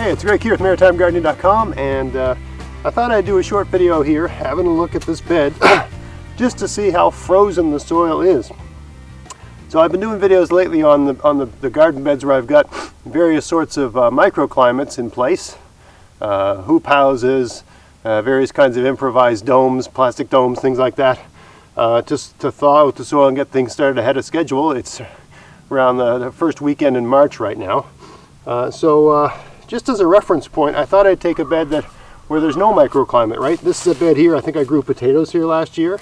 Hey, it's Greg here with maritimegardening.com, and I thought I'd do a short video here having a look at this bed just to see how frozen the soil is. So I've been doing videos lately on the garden beds where I've got various sorts of microclimates in place, hoop houses, various kinds of improvised domes, plastic domes, things like that, just to thaw out the soil and get things started ahead of schedule. It's around the first weekend in March right now. Just as a reference point, I thought I'd take a bed where there's no microclimate, right? This is a bed here. I think I grew potatoes here last year,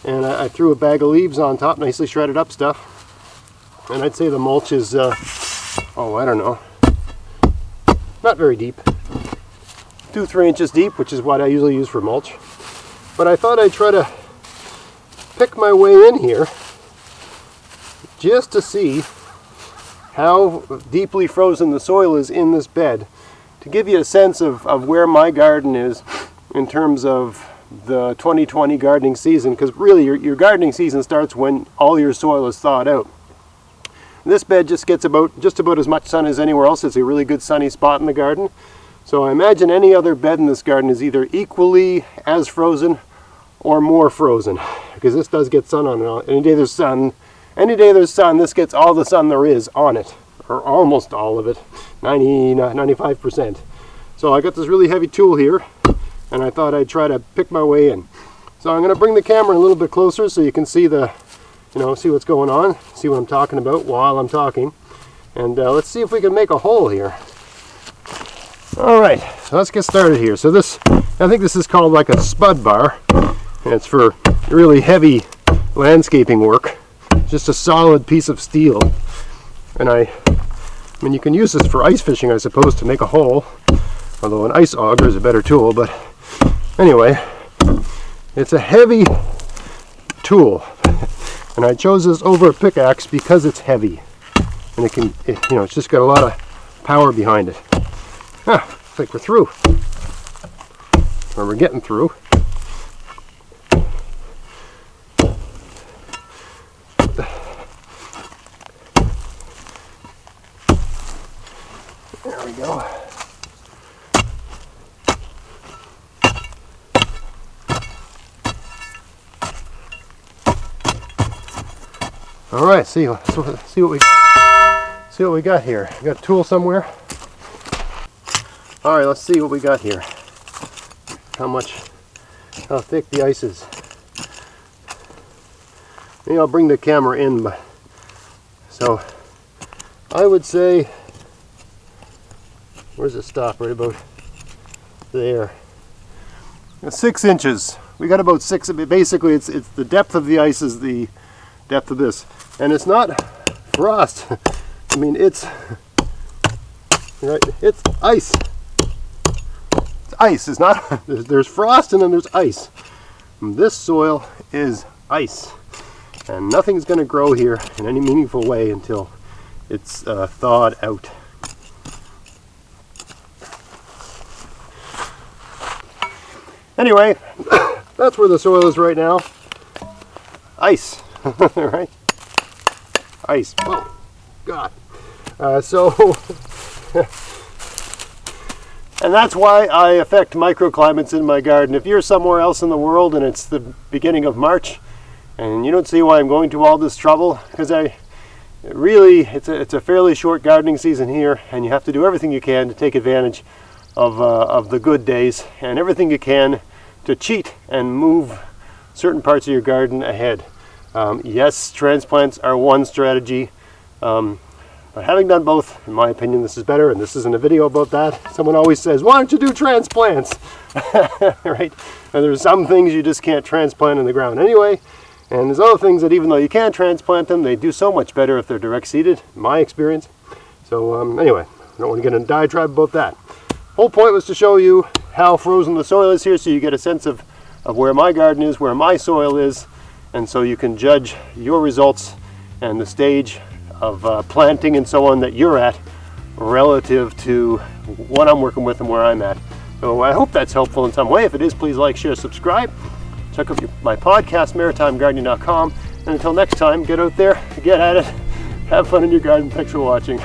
and I threw a bag of leaves on top, nicely shredded up stuff. And I'd say the mulch is, I don't know, not very deep. 2-3 inches deep, which is what I usually use for mulch. But I thought I'd try to pick my way in here just to see how deeply frozen the soil is in this bed, to give you a sense of where my garden is in terms of the 2020 gardening season, because really your gardening season starts when all your soil is thawed out. This bed just gets just about as much sun as anywhere else. It's a really good sunny spot in the garden. So I imagine any other bed in this garden is either equally as frozen or more frozen, because this does get sun on it. Any day there's sun, this gets all the sun there is on it, or almost all of it, 95%. So I got this really heavy tool here, and I thought I'd try to pick my way in. So I'm going to bring the camera a little bit closer so you can see see what's going on, see what I'm talking about while I'm talking, and let's see if we can make a hole here. All right, so let's get started here. So I think this is called like a spud bar, and it's for really heavy landscaping work. Just a solid piece of steel, and I mean, you can use this for ice fishing, I suppose, to make a hole, although an ice auger is a better tool. But anyway, it's a heavy tool, and I chose this over a pickaxe because it's heavy, and it's just got a lot of power behind it. Looks like we're through, or we're getting through. There we go. All right, see what we got here. We got a tool somewhere. All right, let's see what we got here. How thick the ice is. Maybe I'll bring the camera in. So I would say, where's it stop? Right about there. 6 inches. We got about 6. Basically, it's the depth of the ice is the depth of this, and it's not frost. I mean, it's ice. It's ice. It's not. There's frost and then there's ice. And this soil is ice, and nothing's going to grow here in any meaningful way until it's thawed out. Anyway, that's where the soil is right now. Ice, right? Ice. Oh, God. And that's why I affect microclimates in my garden. If you're somewhere else in the world and it's the beginning of March, and you don't see why I'm going to all this trouble, because it's a fairly short gardening season here, and you have to do everything you can to take advantage of the good days, and everything you can to cheat and move certain parts of your garden ahead. Yes, transplants are one strategy, but having done both, in my opinion, this is better, and this isn't a video about that. Someone always says, why don't you do transplants? Right? And there's some things you just can't transplant in the ground anyway, and there's other things that even though you can transplant them, they do so much better if they're direct seeded, in my experience. So anyway, I don't want to get in a diatribe about that. Whole point was to show you how frozen the soil is here, so you get a sense of where my garden is, where my soil is, and so you can judge your results and the stage of planting and so on that you're at relative to what I'm working with and where I'm at. So I hope that's helpful in some way. If it is, please like, share, subscribe. Check out my podcast, maritimegardening.com. And until next time, get out there, get at it, have fun in your garden. Thanks for watching.